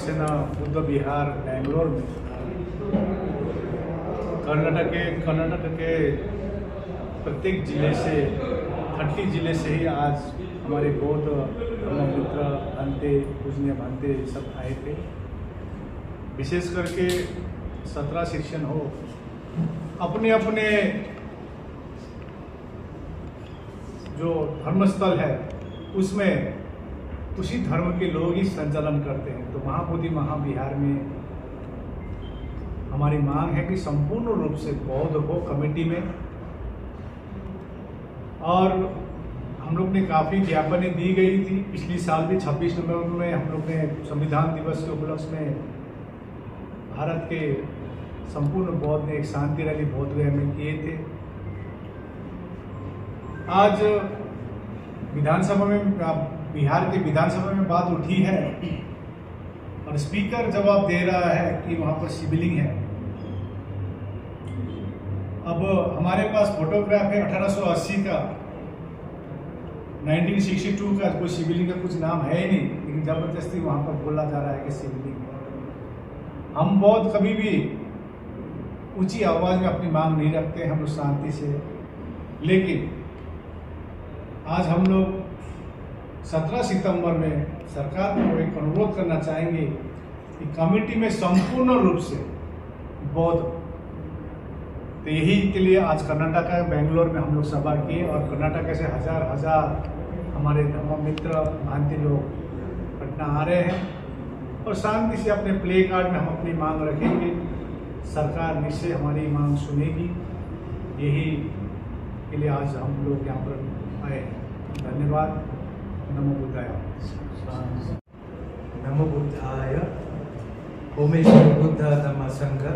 नागसेना बुद्ध विहार बेंगलोर में कर्नाटक के प्रत्येक जिले से 30 जिले से ही आज हमारे बौद्ध मित्र भंते पूजनीय भंते सब आए थे। विशेष करके 17 शिक्षण हो अपने अपने जो धर्मस्थल है उसमें उसी धर्म के लोग ही संचालन करते हैं। तो महाबोधि महाविहार में हमारी मांग है कि संपूर्ण रूप से बौद्ध हो कमेटी में, और हम लोग ने काफ़ी ज्ञापनें दी गई थी। पिछली साल भी 26 नवंबर में हम लोग ने संविधान दिवस के उपलक्ष्य में भारत के संपूर्ण बौद्ध ने एक शांति रैली बौद्ध गया में किए थे। आज विधानसभा में बिहार के विधानसभा में बात उठी है और स्पीकर जवाब दे रहा है कि वहाँ पर शिवलिंग है। अब हमारे पास फोटोग्राफ है 1880 का, 1962 का, कोई शिवलिंग का कुछ नाम है ही नहीं, लेकिन जबरदस्ती वहाँ पर बोला जा रहा है कि शिवलिंग है। हम बौद्ध कभी भी ऊंची आवाज़ में अपनी मांग नहीं रखते, हम लोग शांति से। लेकिन आज हम लोग 17 सितंबर में सरकार को एक अनुरोध करना चाहेंगे कि कमेटी में संपूर्ण रूप से बौद्ध, तो यही के लिए आज कर्नाटक बेंगलोर में हम लोग सभा किए और कर्नाटक से हजार हमारे धर्म मित्र भांति लोग पटना आ रहे हैं और शांति से अपने प्ले कार्ड में हम अपनी मांग रखेंगे। सरकार निश्चय हमारी मांग सुनेगी। यही के लिए आज हम लोग यहाँ पर आए हैं। धन्यवाद। नमो बुद्धाय। नमो बुद्धाय। Homage to Buddha Dhamma Sangha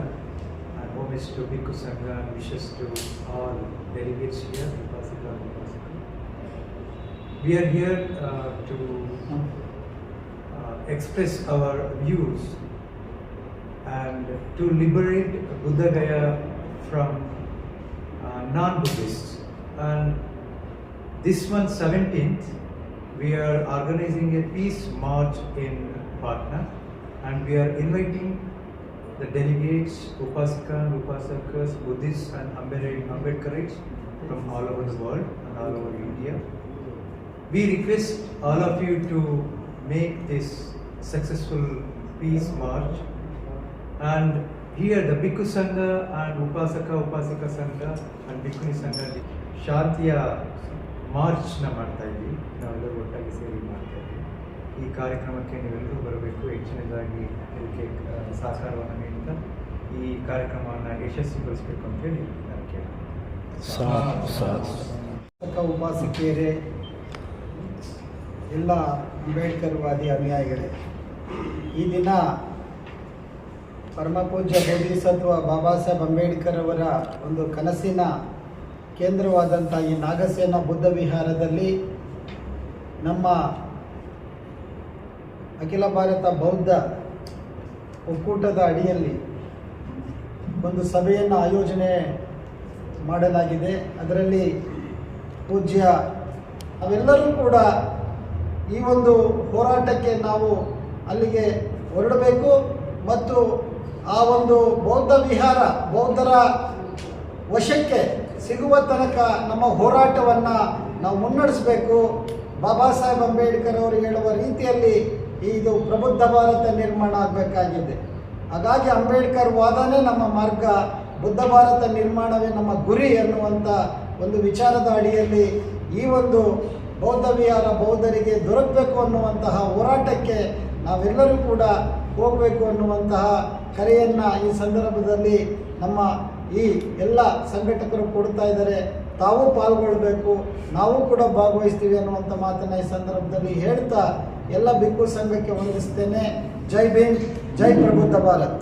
and homage to Bhikkhu Sangha and wishes to all delegates here. We are here to express our views and to liberate Buddha Gaya from non-Buddhists. And this month 17th, we are organizing a peace march in Patna, and we are inviting the delegates, Upasika and Upasakas, Buddhists and Ambedkarites from all over the world and all over India. We request all of you to make this successful peace march, and here the Bhikkhu Sangha and Upasika Sangha and Bhikkhuni Sangha ಶಾಂತಿಯ ಮಾರ್ಚ್ನ ಮಾಡ್ತಾ ಇದ್ದೀವಿ. ನಾವೆಲ್ಲರೂ ಒಟ್ಟಾಗಿ ಸೇರಿ ಮಾಡ್ತಾ ಇದ್ದೀವಿ. ಈ ಕಾರ್ಯಕ್ರಮಕ್ಕೆ ನೀವೆಲ್ಲರೂ ಬರಬೇಕು, ಹೆಚ್ಚಿನದಾಗಿ ಇದಕ್ಕೆ ಸಹಕಾರವನ್ನು ನೀಡುತ್ತಾ ಈ ಕಾರ್ಯಕ್ರಮವನ್ನು ಯಶಸ್ವಿಗೊಳಿಸಬೇಕು ಅಂತೇಳಿ ನಾನು ಕೇಳ್ತೀನಿ. ಉಪಾಸಕಿಯರೇ, ಎಲ್ಲ ಅಂಬೇಡ್ಕರ್ವಾದಿ ಅನುಯಾಯಿಗಳೇ, ಈ ದಿನ ಪರಮಪೂಜ್ಯ ಬೋಧಿಸತ್ವ ಬಾಬಾ ಸಾಹೇಬ್ ಅಂಬೇಡ್ಕರ್ ಅವರ ಒಂದು ಕನಸಿನ ಕೇಂದ್ರವಾದಂಥ ಈ ನಾಗಸೇನಾ ಬುದ್ಧ ವಿಹಾರದಲ್ಲಿ ನಮ್ಮ ಅಖಿಲ ಭಾರತ ಬೌದ್ಧ ಒಕ್ಕೂಟದ ಅಡಿಯಲ್ಲಿ ಒಂದು ಸಭೆಯನ್ನು ಆಯೋಜನೆ ಮಾಡಲಾಗಿದೆ. ಅದರಲ್ಲಿ ಪೂಜ್ಯ ನಾವೆಲ್ಲರೂ ಕೂಡ ಈ ಒಂದು ಹೋರಾಟಕ್ಕೆ ನಾವು ಅಲ್ಲಿಗೆ ಹೊರಡಬೇಕು ಮತ್ತು ಆ ಒಂದು ಬೌದ್ಧ ವಿಹಾರ ಬೌದ್ಧರ ವಶಕ್ಕೆ ಸಿಗುವ ತನಕ ನಮ್ಮ ಹೋರಾಟವನ್ನು ನಾವು ಮುನ್ನಡೆಸಬೇಕು. ಬಾಬಾ ಸಾಹೇಬ್ ಅಂಬೇಡ್ಕರ್ ಅವರು ಹೇಳುವ ರೀತಿಯಲ್ಲಿ ಇದು ಪ್ರಬುದ್ಧ ಭಾರತ ನಿರ್ಮಾಣ ಆಗಬೇಕಾಗಿದೆ. ಹಾಗಾಗಿ ಅಂಬೇಡ್ಕರ್ ವಾದನೇ ನಮ್ಮ ಮಾರ್ಗ, ಬುದ್ಧ ಭಾರತ ನಿರ್ಮಾಣವೇ ನಮ್ಮ ಗುರಿ ಎನ್ನುವಂಥ ಒಂದು ವಿಚಾರದ ಅಡಿಯಲ್ಲಿ ಈ ಒಂದು ಬೌದ್ಧ ವಿಹಾರ ಬೌದ್ಧರಿಗೆ ದೊರಕಬೇಕು ಅನ್ನುವಂತಹ ಹೋರಾಟಕ್ಕೆ ನಾವೆಲ್ಲರೂ ಕೂಡ ಹೋಗಬೇಕು ಅನ್ನುವಂತಹ ಕರೆಯನ್ನು ಈ ಸಂದರ್ಭದಲ್ಲಿ ನಮ್ಮ ಈ ಎಲ್ಲ ಸಂಘಟಕರು ಕೊಡ್ತಾ ಇದ್ದಾರೆ. ತಾವು ಪಾಲ್ಗೊಳ್ಳಬೇಕು, ನಾವು ಕೂಡ ಭಾಗವಹಿಸ್ತೀವಿ ಅನ್ನುವಂಥ ಮಾತನ್ನು ಈ ಸಂದರ್ಭದಲ್ಲಿ ಹೇಳ್ತಾ ಎಲ್ಲ ಭಿಕ್ಖು ಸಂಘಕ್ಕೆ ವಂದಿಸ್ತೇನೆ. ಜೈ ಭೀಮ್, ಜೈ ಪ್ರಬುದ್ಧ ಭಾರತ್.